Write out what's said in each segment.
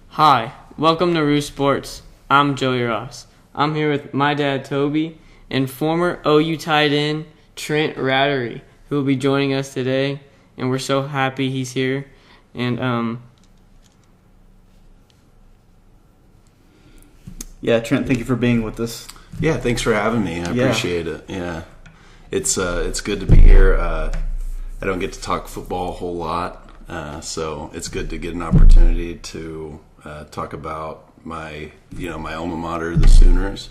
Hi, welcome to RooSports. I'm Joey Ross. I'm here with my dad, Toby, and former OU tight end, Trent Ratterree, who will be joining us today, and we're so happy he's here. And, Yeah, Trent, thank you for being with us. Yeah, thanks for having me. I appreciate it. Yeah, it's good to be here. I don't get to talk football a whole lot, so it's good to get an opportunity to talk about my alma mater, the Sooners,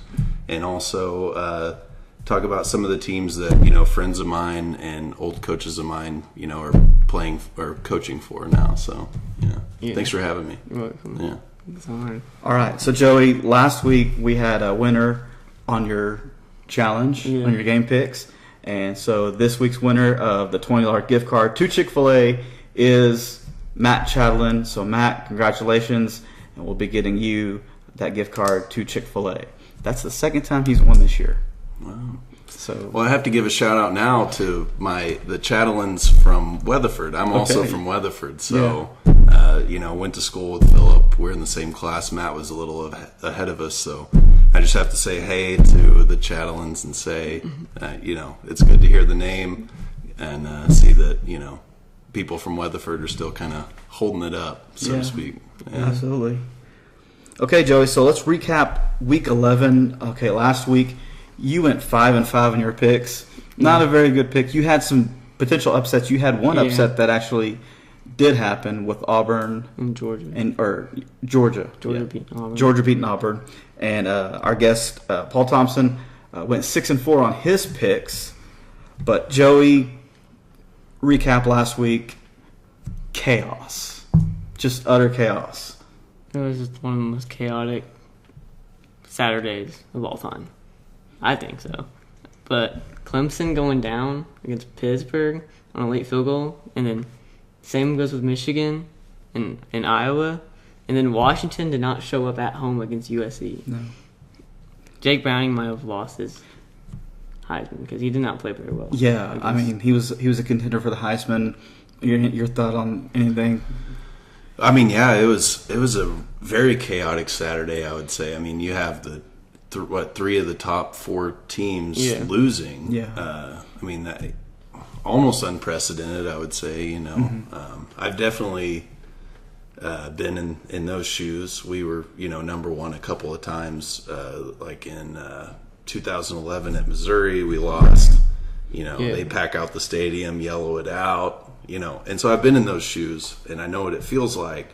and also talk about some of the teams that friends of mine and old coaches of mine are playing or coaching for now. So yeah. Thanks for having me. You're welcome. Yeah. It's hard. All right, so Joey, last week we had a winner on your challenge, on your game picks, and so this week's winner of the $20 gift card to Chick-fil-A is Matt Chatelain. So Matt, congratulations, and we'll be getting you that gift card to Chick-fil-A. That's the second time he's won this year. Wow. So, well, I have to give a shout out now to the Chatelains from Weatherford. I'm also from Weatherford, so went to school with Philip. We're in the same class. Matt was a little ahead of us, so I just have to say hey to the Chatelains and say, it's good to hear the name and see that people from Weatherford are still kind of holding it up, so to speak. Yeah. Absolutely. Okay, Joey. So let's recap Week 11. Okay, last week you went 5-5 in your picks. Not a very good pick. You had some potential upsets. You had one upset that actually did happen with Auburn And Georgia. Georgia. Beating Auburn. Georgia beating Auburn. And our guest, Paul Thompson, went 6-4 on his picks. But Joey, recap last week, chaos. Just utter chaos. It was just one of the most chaotic Saturdays of all time. I think so. But Clemson going down against Pittsburgh on a late field goal, and then same goes with Michigan and Iowa, and then Washington did not show up at home against USC. No. Jake Browning might have lost his Heisman because he did not play very well. Yeah, I mean he was a contender for the Heisman. Your thought on anything? I mean, yeah, it was a very chaotic Saturday, I would say. I mean, you have three of the top four teams losing. Yeah. I mean, that almost unprecedented, I would say. I've definitely been in those shoes. We were, number one a couple of times, like in 2011 at Missouri, we lost. They pack out the stadium, yellow it out. And so I've been in those shoes, and I know what it feels like.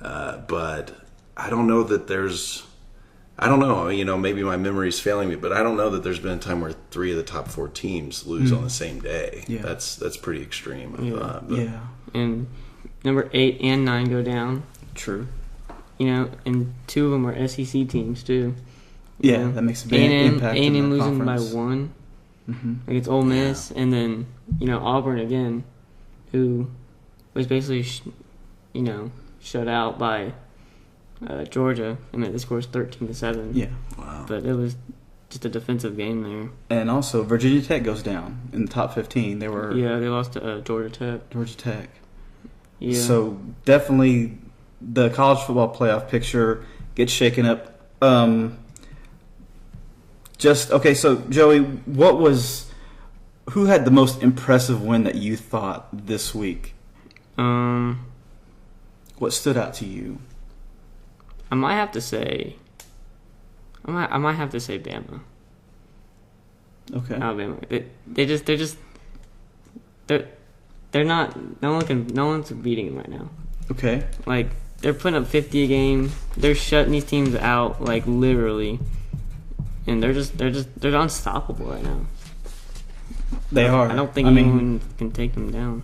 But I don't know that maybe my memory's failing me, but I don't know that there's been a time where three of the top four teams lose on the same day. Yeah. That's pretty extreme, I thought. But. Yeah. And number 8 and 9 go down. True. And two of them are SEC teams, too. Yeah, that makes a big impact. A&M losing by 1 against Ole Miss, and then, Auburn again, who was basically, shut out by Georgia. I mean, the score was 13-7. Yeah. Wow. But it was just a defensive game there. And also, Virginia Tech goes down in the top 15. They lost to Georgia Tech. Georgia Tech. Yeah. So definitely, the college football playoff picture gets shaken up. So Joey, who had the most impressive win that you thought this week? What stood out to you? I might have to say Bama. Okay. Alabama. They're not. No one's beating them right now. Okay. Like, they're putting up 50 a game. They're shutting these teams out, like, literally, and they're unstoppable right now. They are. I don't think anyone can take them down.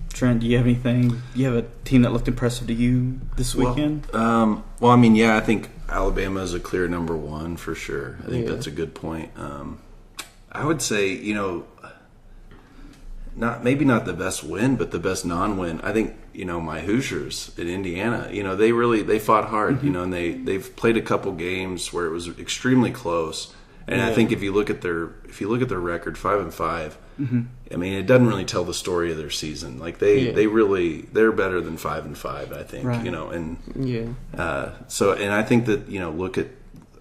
Trent, do you have anything? Do you have a team that looked impressive to you this weekend? I think Alabama is a clear number one for sure. I think that's a good point. I would say, maybe not the best win, but the best non-win. I think, my Hoosiers in Indiana, they fought hard, and they've played a couple games where it was extremely close. And I think if you look at their record, 5-5, I mean, it doesn't really tell the story of their season. Like they're better than 5-5, I think, so, and I think that,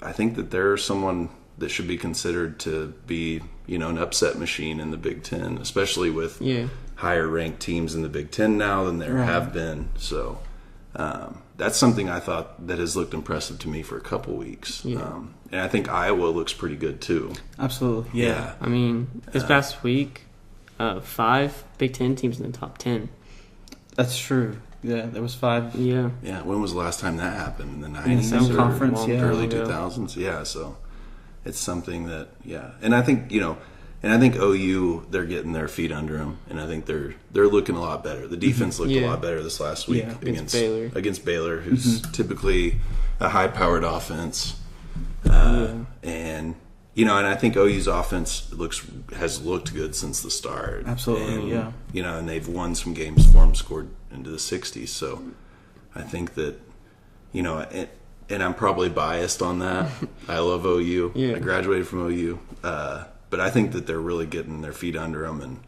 I think that they're someone that should be considered to be, an upset machine in the Big Ten, especially with higher ranked teams in the Big Ten now than there have been. So that's something I thought that has looked impressive to me for a couple weeks. And I think Iowa looks pretty good too. Absolutely. Yeah. I mean, this past week, 5 Big Ten teams in the top 10. That's true. Yeah, there was 5. Yeah. Yeah. When was the last time that happened? In the 90s? Some conference, early 2000s? Yeah. So it's something that, and I think, and I think OU, they're getting their feet under them, and I think they're looking a lot better. The defense looked a lot better this last week against Baylor, who's typically a high-powered offense. And and I think OU's offense has looked good since the start. Absolutely, and, and they've won some games for them, scored into the 60s. So I think that, and I'm probably biased on that. I love OU. I graduated from OU. But I think that they're really getting their feet under them.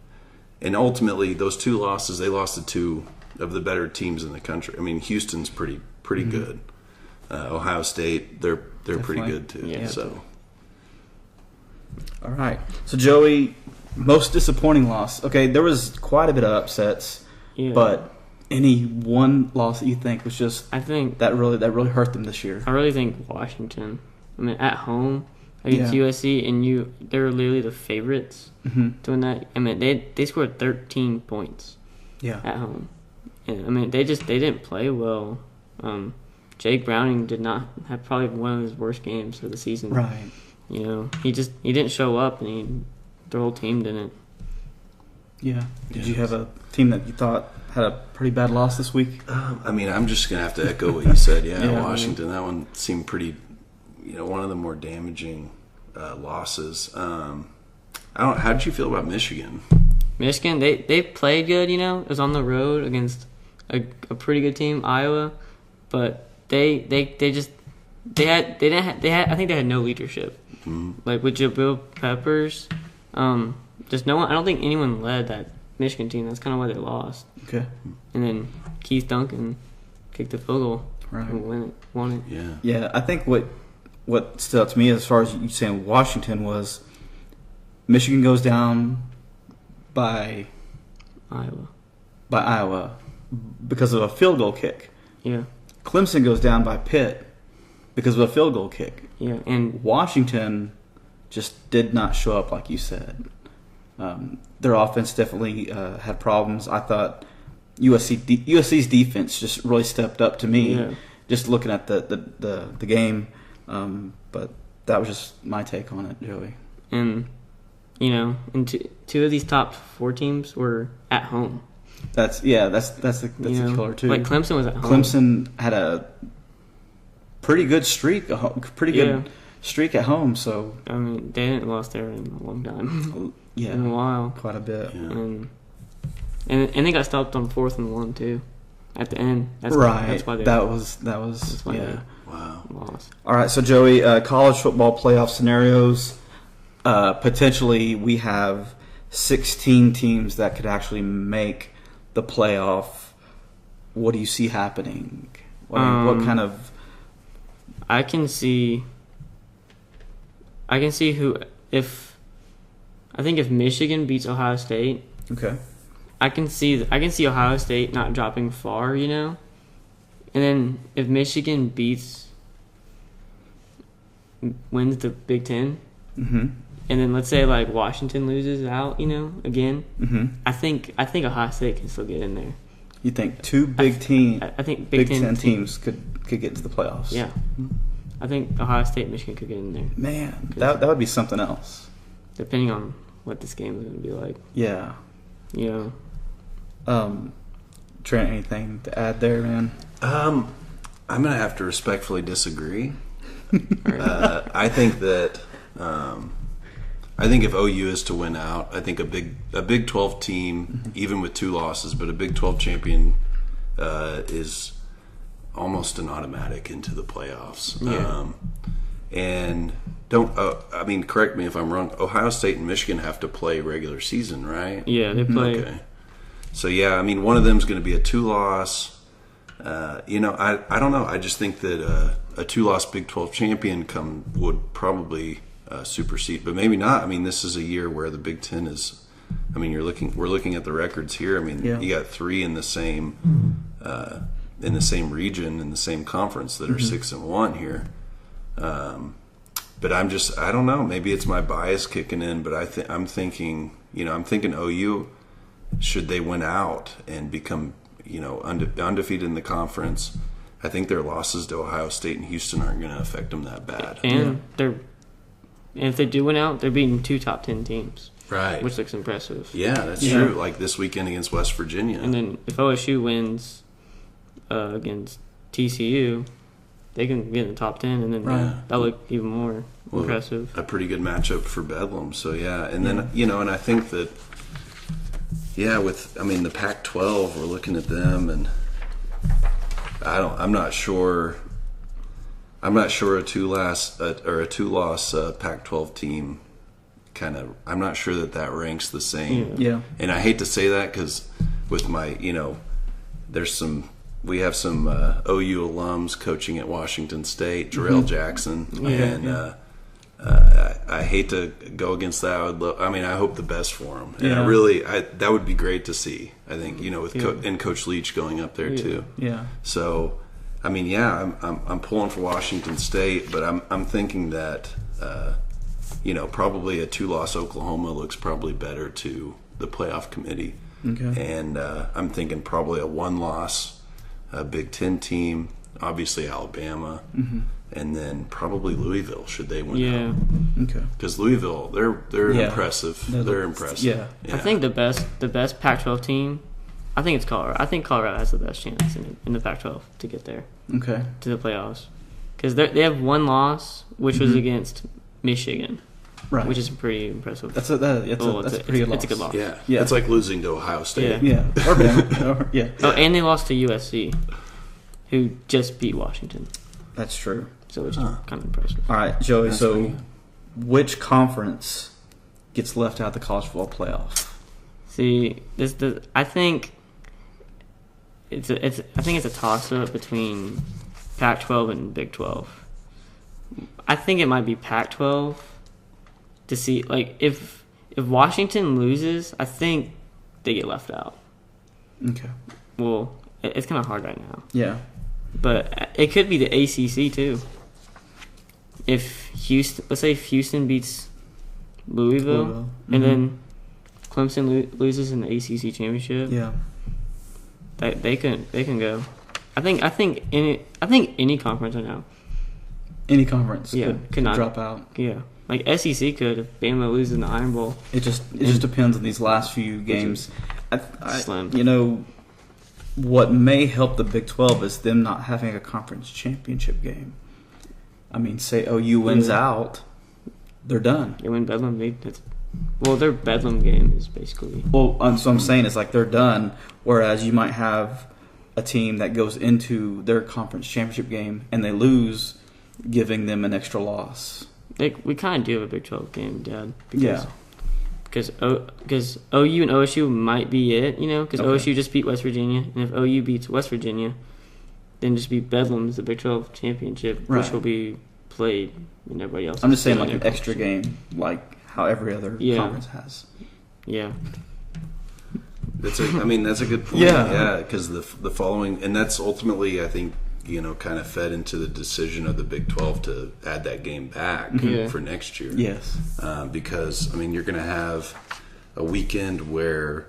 And ultimately, those 2 losses, they lost to 2 of the better teams in the country. I mean, Houston's pretty good. Ohio State, they're pretty good too. Yeah. So. All right. So, Joey, most disappointing loss. Okay, there was quite a bit of upsets, but any one loss that you think was just that really hurt them this year? I really think Washington. I mean, at home against USC, and they're literally the favorites doing that. I mean, they scored 13 points at home. And I mean, they didn't play well. Jake Browning did not have probably one of his worst games of the season. Right. He didn't show up, and the whole team didn't. Yeah. Did you have a team that you thought had a pretty bad loss this week? I mean, I'm just gonna have to echo what you said. Washington. That one seemed pretty. One of the more damaging losses. How did you feel about Michigan? Michigan, they played good. It was on the road against a pretty good team, Iowa, but I think they had no leadership. Like with Jabril Peppers, just no one. I don't think anyone led that Michigan team. That's kind of why they lost. Okay. And then Keith Duncan kicked the field goal and won it. Yeah. Yeah, I think what stood out to me as far as you saying Washington was Michigan goes down by Iowa because of a field goal kick. Yeah. Clemson goes down by Pitt because of a field goal kick. Yeah, and Washington just did not show up like you said. Their offense definitely had problems. I thought USC's defense just really stepped up to me. Just looking at the game. But that was just my take on it, Joey. And two of these top 4 teams were at home. That's a killer too. Like Clemson was at home. Clemson had a pretty good streak, streak at home. So I mean, they hadn't lost there in a long time. In a while, quite a bit. Yeah. And they got stopped on 4th and 1 too, at the end. That's why they lost. All right, so Joey, college football playoff scenarios. Potentially, we have 16 teams that could actually make the playoff. What do you see happening? What kind of? I can see who I think if Michigan beats Ohio State. Okay. I can see Ohio State not dropping far, and then if Michigan wins the Big Ten, and then let's say like Washington loses out, again, I think Ohio State can still get in there. You think 2 Big Ten? I think Big Ten teams could get into the playoffs. Yeah, I think Ohio State, Michigan could get in there. Man, that would be something else. Depending on what this game is going to be like. Yeah. Trent, anything to add there, man? I'm going to have to respectfully disagree. I think that I think if OU is to win out, I think a Big 12 team, even with 2 losses, but a Big 12 champion is almost an automatic into the playoffs. Yeah. And correct me if I'm wrong. Ohio State and Michigan have to play regular season, right? Yeah, they play. Okay. So yeah, one of them is going to be a 2-loss. I don't know. I just think that a 2-loss Big 12 champion would probably supersede, but maybe not. This is a year where the Big Ten is. We're looking at the records here. You got 3 in the same region in the same conference that are 6-1 here. But I don't know. Maybe it's my bias kicking in, but I'm thinking OU, should they win out and become undefeated in the conference, I think their losses to Ohio State and Houston aren't going to affect them that bad. And if they do win out, they're beating 2 top 10 teams, right? Which looks impressive. Yeah, that's true. Like this weekend against West Virginia. And then if OSU wins against TCU, they can get in the top 10, and then that'll look even more impressive. A pretty good matchup for Bedlam. So and then and I think that with the Pac-12, we're looking at them, and I'm not sure a 2-loss Pac-12 team I'm not sure that ranks the same. Yeah. And I hate to say that because with my we have some OU alums coaching at Washington State, Jarrell Jackson, and I hate to go against that. I hope the best for him, and that would be great to see. I think and Coach Leach going up there too. Yeah. So, I'm pulling for Washington State, but I'm thinking that probably a 2-loss Oklahoma looks probably better to the playoff committee. Okay. And I'm thinking probably a 1-loss Big Ten team, obviously Alabama, and then probably Louisville should they win out. Okay. Because Louisville, they're impressive. They're impressive. Yeah. I think the best Pac-12 team, I think it's Colorado. I think Colorado has the best chance in the Pac-12 to get there. Okay. To the playoffs, because they have 1 loss, which was against Michigan. Right. Which is pretty impressive. That's a pretty good loss. It's a good loss. Yeah. It's like losing to Ohio State. Yeah. Or Bama. Yeah. Oh, and they lost to USC, who just beat Washington. That's true. So it's kind of impressive. All right, Joey. Which conference gets left out of the college football playoff? See, I think it's a toss-up between Pac-12 and Big 12. I think it might be Pac-12. To see, if Washington loses, I think they get left out. Okay. Well, it's kind of hard right now. Yeah. But it could be the ACC too. Let's say Houston beats Louisville. And then Clemson loses in the ACC championship. Yeah. They can go. I think any conference right now. Any conference could not drop out. Yeah. Like SEC could if Bama loses in the Iron Bowl. It just depends on these last few games. Slim. What may help the Big 12 is them not having a conference championship game. Say OU wins out, they're done. They win Bedlam. Their Bedlam game is basically. Well, so I'm saying it's like they're done. Whereas you might have a team that goes into their conference championship game and they lose, giving them an extra loss. We kind of do have a Big 12 game, Dad. Because OU and OSU might be it, because OSU just beat West Virginia. And if OU beats West Virginia, then just beat Bedlam's the Big 12 championship, which will be played in everybody else. I'm just saying an extra game, like how every other conference has. Yeah. That's a good point. Yeah, because the following, and that's ultimately, I think, kind of fed into the decision of the Big 12 to add that game back for next year. Yes. Because, you're going to have a weekend where,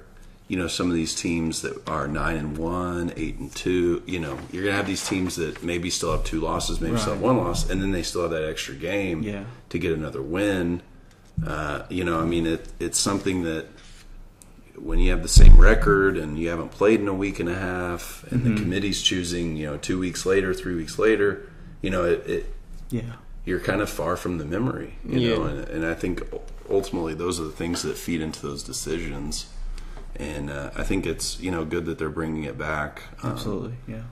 some of these teams that are 9-1, 8-2, you're going to have these teams that maybe still have 2 losses, maybe still have 1 loss, and then they still have that extra game to get another win. It's something that when you have the same record and you haven't played in a week and a half and the committee's choosing, 2 weeks later, 3 weeks later, you're kind of far from the memory, know, and I think ultimately those are the things that feed into those decisions. And I think it's good that they're bringing it back. Absolutely, yeah.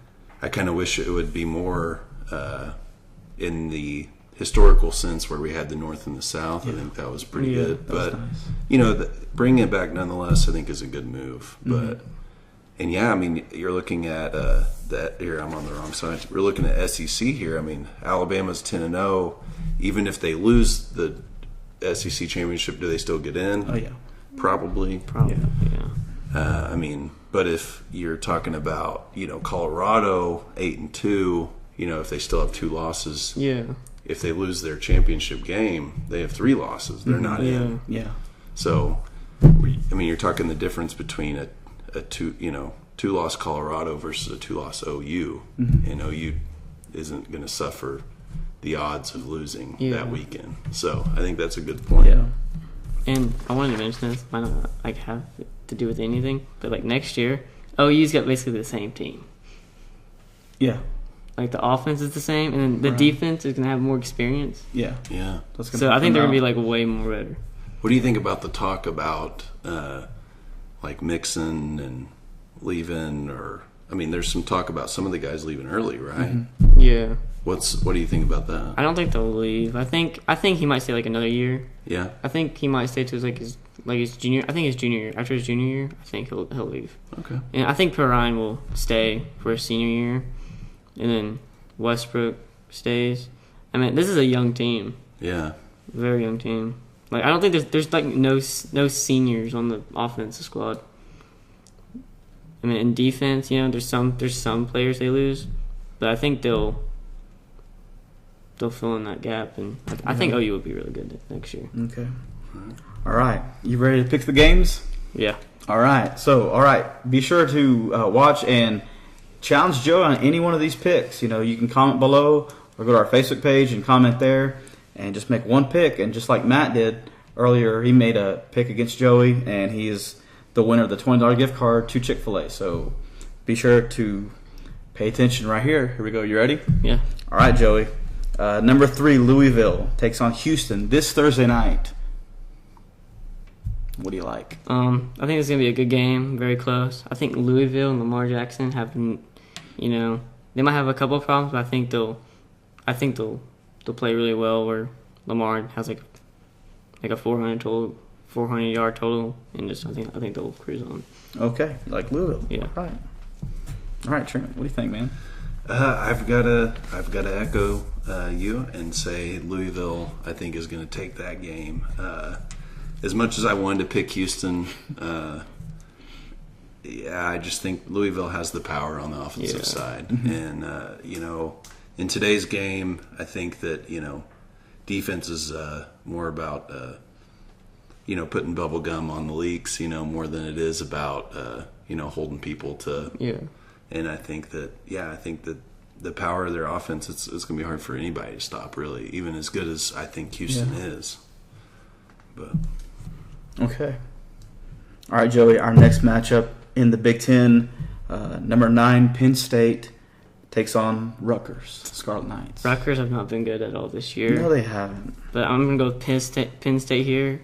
I kind of wish it would be more in the historical sense where we had the North and the South. I think that was pretty good. But nice. Bringing it back nonetheless, I think is a good move. But and you're looking at that here. I'm on the wrong side. We're looking at SEC here. I mean, Alabama's 10-0. Even if they lose the SEC championship, do they still get in? Oh yeah, probably. Yeah. But if you're talking about Colorado 8-2, if they still have 2 losses, if they lose their championship game, they have 3 losses. They're not in. Yeah. So, you're talking the difference between a 2-loss Colorado versus a 2-loss OU, and OU isn't going to suffer the odds of losing that weekend. So I think that's a good point. Yeah. And I wanted to mention this, might not have to do with anything, but next year, OU's got basically the same team. Yeah. The offense is the same, and then the defense is going to have more experience. Yeah. Yeah. So I think they're going to be way more better. What do you think about the talk about Mixon and leaving, there's some talk about some of the guys leaving early, right? Yeah. What do you think about that? I don't think they'll leave. I think he might stay another year. Yeah. I think he might stay to his junior. I think his junior year. After his junior year, I think he'll leave. Okay. And I think Perrine will stay for his senior year, and then Westbrook stays. This is a young team. Yeah. Very young team. I don't think there's no seniors on the offensive squad. In defense, there's some players they lose, but I think they'll fill in that gap, and I think OU will be really good next year. Okay. All right. You ready to pick the games? Yeah. All right. Be sure to watch and challenge Joe on any one of these picks. You can comment below or go to our Facebook page and comment there and just make one pick. And just like Matt did earlier, he made a pick against Joey, and he is the winner of the $20 gift card to Chick-fil-A. So be sure to pay attention right here. Here we go. You ready? Yeah. All right, Joey. Number 3, Louisville takes on Houston this Thursday night. What do you like? I think it's going to be a good game, very close. I think Louisville and Lamar Jackson have been, they might have a couple of problems, but I think they'll play really well, where Lamar has a 400-yard total, and I think they'll cruise on. Okay, you like Louisville? Yeah. All right, Trent. What do you think, man? I've got to echo you and say Louisville, I think, is going to take that game. As much as I wanted to pick Houston, I just think Louisville has the power on the offensive side. And, in today's game, I think that, defense is more about, putting bubble gum on the leaks, more than it is about, holding people to. Yeah. And I think that the power of their offense, it's going to be hard for anybody to stop, really, even as good as I think Houston is. But okay. All right, Joey, our next matchup in the Big Ten, number 9, Penn State takes on Rutgers, Scarlet Knights. Rutgers have not been good at all this year. No, they haven't. But I'm going to go with Penn State here,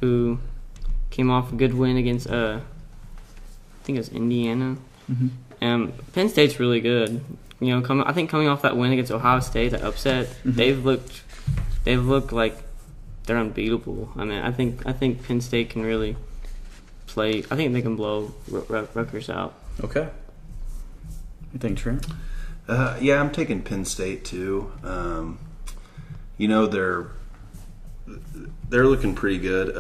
who came off a good win against, I think it was Indiana. Penn State's really good. I think coming off that win against Ohio State, that upset, they've looked like they're unbeatable. I think Penn State can really play. I think they can blow Rutgers out. Okay. You think, Trent? Yeah, I'm taking Penn State too. They're looking pretty good.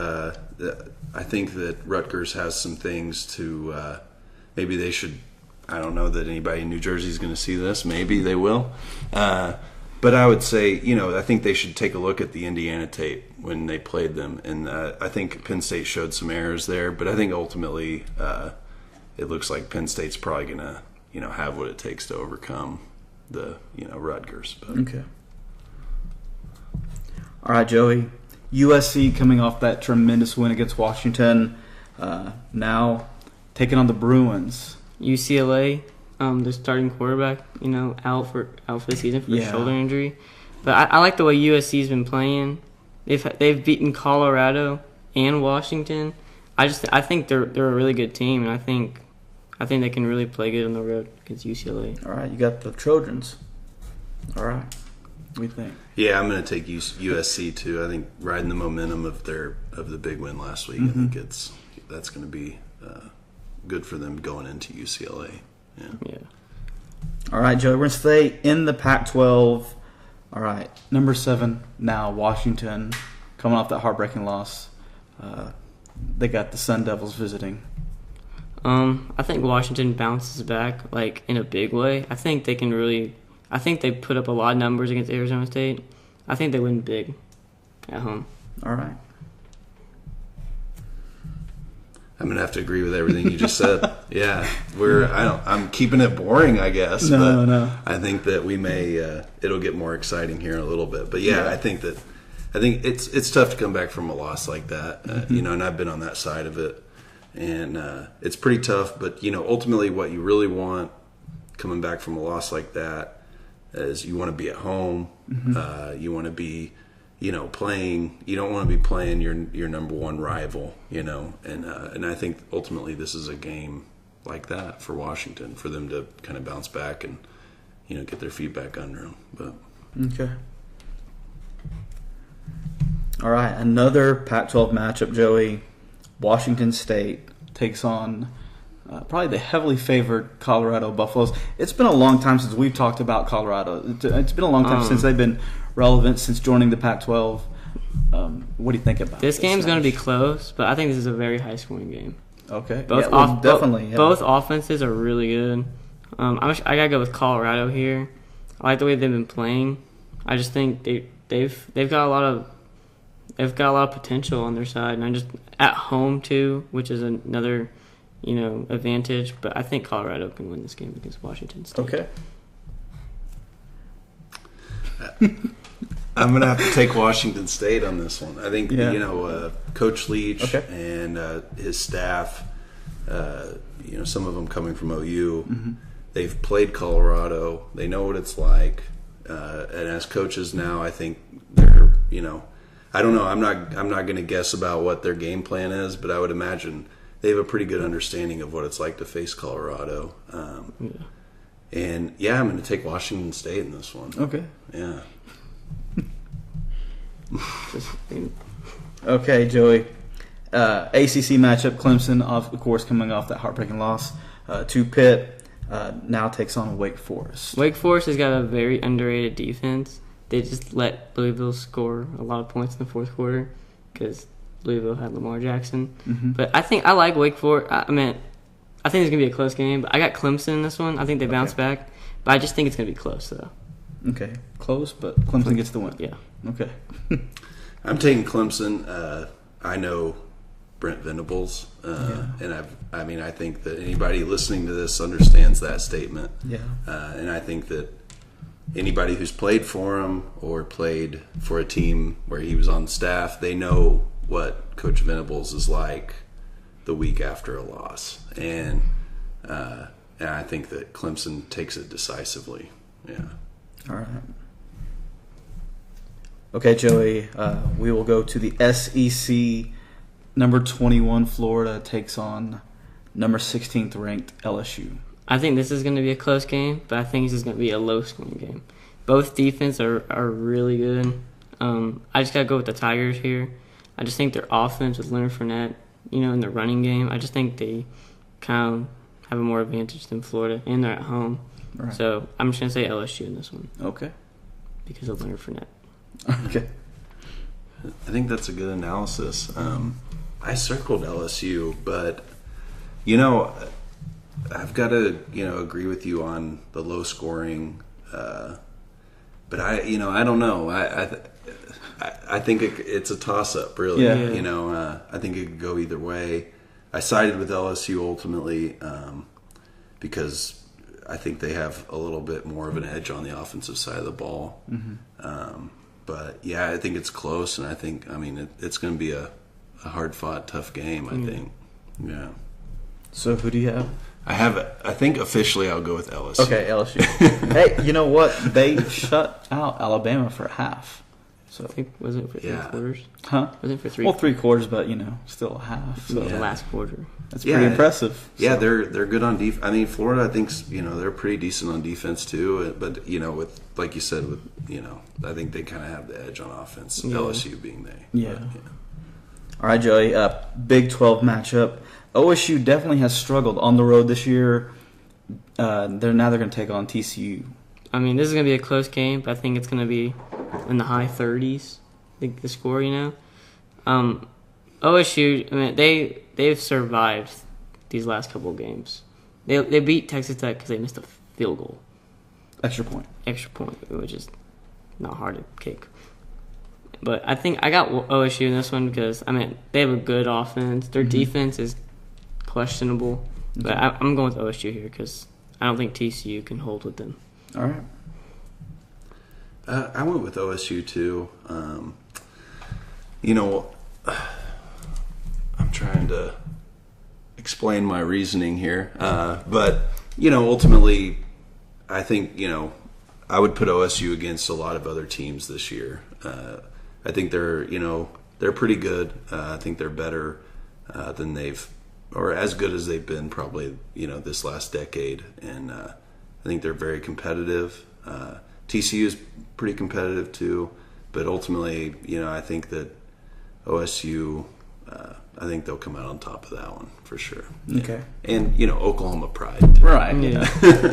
I think that Rutgers has some things to maybe they should. I don't know that anybody in New Jersey is going to see this. Maybe they will. But I would say, I think they should take a look at the Indiana tape when they played them. And I think Penn State showed some errors there. But I think ultimately it looks like Penn State's probably going to, have what it takes to overcome the, Rutgers. But. Okay. All right, Joey. USC coming off that tremendous win against Washington. Now taking on the Bruins. UCLA, the starting quarterback, out for the season for a shoulder injury. But I like the way USC's been playing. They've beaten Colorado and Washington. I think they're a really good team, and I think they can really play good on the road against UCLA. All right, you got the Trojans. All right, what do you think? Yeah, I'm going to take USC too. I think riding the momentum of the big win last week, I think that's going to be good for them going into UCLA. Yeah. All right, Joe, we're going to stay in the Pac-12. All right, number 7 now, Washington, coming off that heartbreaking loss. They got the Sun Devils visiting. I think Washington bounces back in a big way. I think they put up a lot of numbers against Arizona State. I think they win big at home. All right. I'm gonna have to agree with everything you just said. Yeah, I'm keeping it boring, I guess. No. I think that we may. It'll get more exciting here in a little bit. But I think it's tough to come back from a loss like that. And I've been on that side of it, and it's pretty tough. But ultimately, what you really want coming back from a loss like that is you want to be at home. You want to be. Playing. You don't want to be playing your number one rival. And I think ultimately this is a game like that for Washington, for them to kind of bounce back and get their feet back under them. But okay. All right, another Pac-12 matchup, Joey. Washington State takes on probably the heavily favored Colorado Buffaloes. It's been a long time since we've talked about Colorado. It's been a long time since they've been relevant since joining the Pac-12. What do you think about this game's going to be close, but I think this is a very high-scoring game. Okay. Definitely. Both offenses are really good. I got to go with Colorado here. I like the way they've been playing. I just think they've got a lot of potential on their side, and I just at home too, which is another advantage. But I think Colorado can win this game against Washington State. Okay. I'm going to have to take Washington State on this one. I think, Coach Leach and his staff, some of them coming from OU, they've played Colorado. They know what it's like. And as coaches now, I think they're, I don't know. I'm not going to guess about what their game plan is, but I would imagine they have a pretty good understanding of what it's like to face Colorado. And, I'm going to take Washington State in this one. Okay. Yeah. Okay, Joey. ACC matchup, Clemson, of course, coming off that heartbreaking loss to Pitt, now takes on Wake Forest. Wake Forest has got a very underrated defense. They just let Louisville score a lot of points in the fourth quarter because Louisville had Lamar Jackson. But I like Wake Forest. I think it's going to be a close game, but I got Clemson in this one. I think they bounce back, but I just think it's going to be close, though. Okay, close, but Clemson gets the win. Yeah. Okay. I'm taking Clemson. I know Brent Venables, and I think that anybody listening to this understands that statement. Yeah. And I think that anybody who's played for him or played for a team where he was on staff, they know what Coach Venables is like the week after a loss, and I think that Clemson takes it decisively. Yeah. All right. Okay, Joey. We will go to the SEC. Number 21 Florida takes on number 16th ranked LSU. I think this is going to be a close game, but I think this is going to be a low-scoring game. Both defense are really good. I just got to go with the Tigers here. I just think their offense with Leonard Fournette, in the running game, I just think they kind of have a more advantage than Florida, and they're at home. Right. So I'm just going to say LSU in this one. Okay. Because of Leonard Fournette. Okay. I think that's a good analysis. I circled LSU, but, I've got to, agree with you on the low scoring. But I don't know. I think it's a toss-up, really. Yeah. I think it could go either way. I sided with LSU ultimately because I think they have a little bit more of an edge on the offensive side of the ball. But, I think it's close, and I think, it's going to be a hard-fought, tough game, I think. Yeah. So who do you have? I think officially I'll go with LSU. Okay, LSU. Hey, you know what? They shut out Alabama for half. So I think, was it for 3 quarters? Huh? Was it for 3? Well, 3 quarters, but still a half. So The last quarter. That's pretty impressive. Yeah, they're good on defense. I mean, Florida, I think they're pretty decent on defense too. But with, like you said, with I think they kind of have the edge on offense. Yeah. LSU being they. Yeah. All right, Joey. Big 12 matchup. OSU definitely has struggled on the road this year. They're going to take on TCU. I mean, this is going to be a close game, but I think it's going to be in the high 30s, the score, OSU, I mean, they've survived these last couple of games. They beat Texas Tech because they missed a field goal. Extra point, which is not hard to kick. But I think I got OSU in this one because, I mean, they have a good offense. Their defense is questionable. But I'm going with OSU here because I don't think TCU can hold with them. All right. I went with OSU too. I'm trying to explain my reasoning here, but ultimately, I think I would put OSU against a lot of other teams this year. I think they're pretty good. I think they're better than or as good as they've been probably this last decade, and I think they're very competitive. TCU is pretty competitive too, but ultimately, I think that OSU, I think they'll come out on top of that one for sure. Okay. And Oklahoma pride too. Right. Yeah.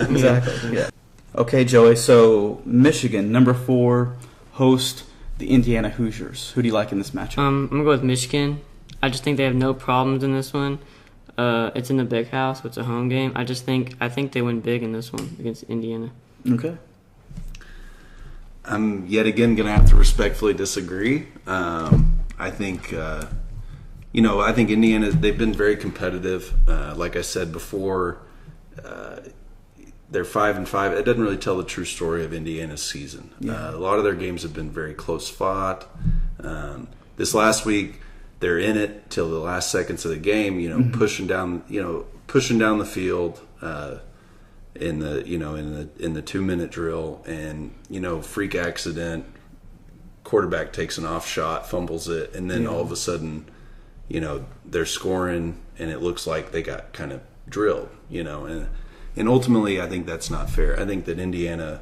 Exactly. Yeah. Okay, Joey. So Michigan, number 4, host the Indiana Hoosiers. Who do you like in this matchup? I'm gonna go with Michigan. I just think they have no problems in this one. It's in the Big House, so it's a home game. I think they win big in this one against Indiana. Okay. I'm yet again going to have to respectfully disagree. I think, I think Indiana, they've been very competitive. Like I said before, they're 5-5. It doesn't really tell the true story of Indiana's season. Yeah. A lot of their games have been very close fought. This last week, they're in it till the last seconds of the game. Pushing down the field. In the 2-minute drill, and freak accident, quarterback takes an off shot, fumbles it, and then all of a sudden, they're scoring, and it looks like they got kind of drilled, and ultimately, I think that's not fair. I think that Indiana,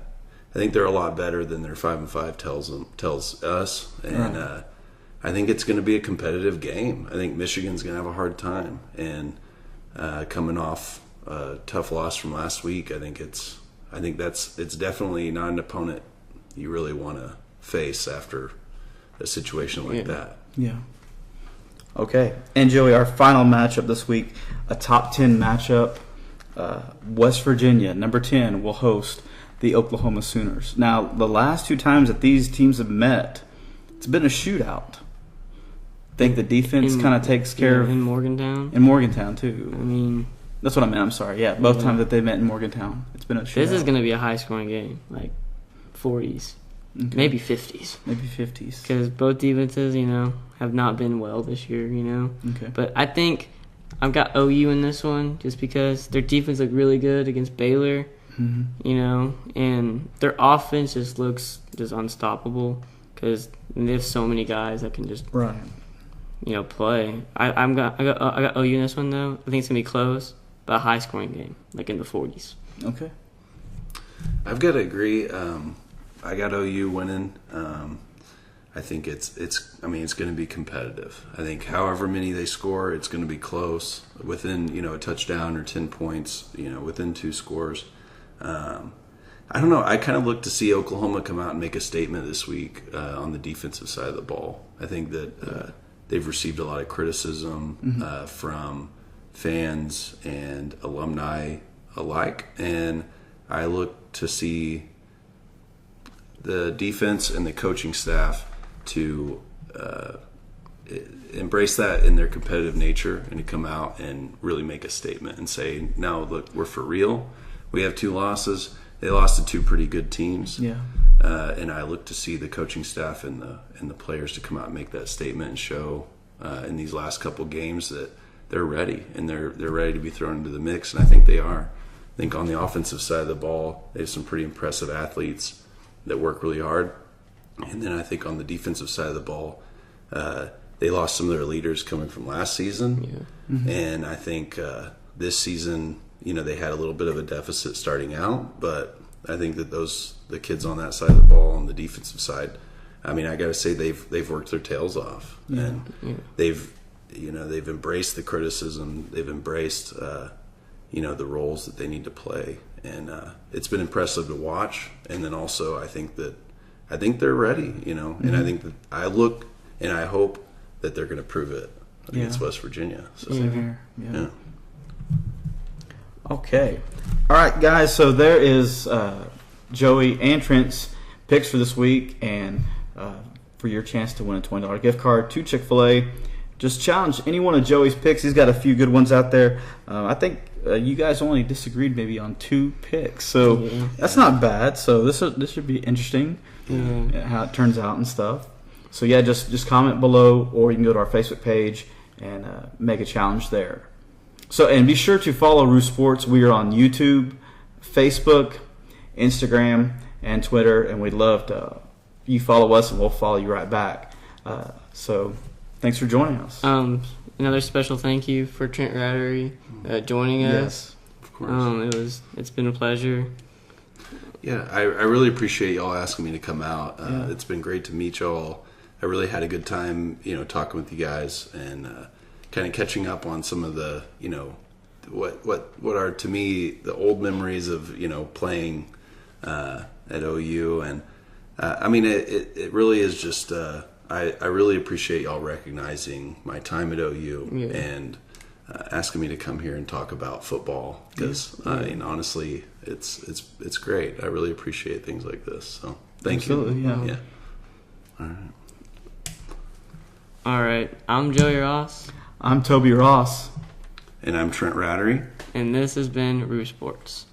they're a lot better than their 5-5 tells us, and I think it's going to be a competitive game. I think Michigan's going to have a hard time, and coming off a tough loss from last week, I think it's definitely not an opponent you really want to face after a situation like that. Yeah. Okay. And Joey, our final matchup this week, a top 10 matchup. West Virginia, number 10, will host the Oklahoma Sooners. Now, the last 2 times that these teams have met, it's been a shootout. I think the defense kind of takes care of... In Morgantown? In Morgantown, too. I mean... That's what I meant. I'm sorry. Yeah, both times that they met in Morgantown, it's been a shootout. This is going to be a high-scoring game, like 40s, maybe 50s. Maybe 50s. Because both defenses, have not been well this year, Okay. But I think I've got OU in this one just because their defense looked really good against Baylor, and their offense just looks just unstoppable because they have so many guys that can just play. I got OU in this one though. I think it's gonna be close. But a high-scoring game, like in the 40s. Okay. I've got to agree. I got OU winning. I think it's going to be competitive. I think however many they score, it's going to be close, within a touchdown or 10 points. Within 2 scores. I don't know. I kind of look to see Oklahoma come out and make a statement this week on the defensive side of the ball. I think that they've received a lot of criticism from fans and alumni alike, and I look to see the defense and the coaching staff to embrace that in their competitive nature and to come out and really make a statement and say, no, look, we're for real. We have 2 losses. They lost to 2 pretty good teams. Yeah. And I look to see the coaching staff and the players to come out and make that statement and show in these last couple games that they're ready, and they're ready to be thrown into the mix, and I think they are. I think on the offensive side of the ball, they have some pretty impressive athletes that work really hard. And then I think on the defensive side of the ball, they lost some of their leaders coming from last season. Yeah. Mm-hmm. And I think this season, they had a little bit of a deficit starting out, but I think that the kids on that side of the ball, on the defensive side, I got to say they've worked their tails off, and they've embraced the criticism, they've embraced the roles that they need to play, and it's been impressive to watch. And then also I think they're ready, mm-hmm. and I think that I look and I hope that they're going to prove it against West Virginia. So, yeah. Okay. All right, guys. So there is Joey and Trent's picks for this week, and for your chance to win a $20 gift card to Chick-fil-A. Just challenge any one of Joey's picks. He's got a few good ones out there. I think you guys only disagreed maybe on 2 picks, so that's not bad. So this should be interesting, how it turns out and stuff. So just comment below, or you can go to our Facebook page and make a challenge there. So, and be sure to follow RooSports. We are on YouTube, Facebook, Instagram, and Twitter, and we'd love to you follow us, and we'll follow you right back. So, thanks for joining us. Another special thank you for Trent Ratterree joining us. Yes, of course. It's been a pleasure. Yeah, I really appreciate y'all asking me to come out. It's been great to meet y'all. I really had a good time, talking with you guys, and kind of catching up on some of the, what are to me the old memories of, playing at OU. And it really is just I really appreciate y'all recognizing my time at OU and asking me to come here and talk about football, because honestly, it's great. I really appreciate things like this. So thank you. Yeah. All right. I'm Joey Ross. I'm Toby Ross. And I'm Trent Ratterree. And this has been RooSports.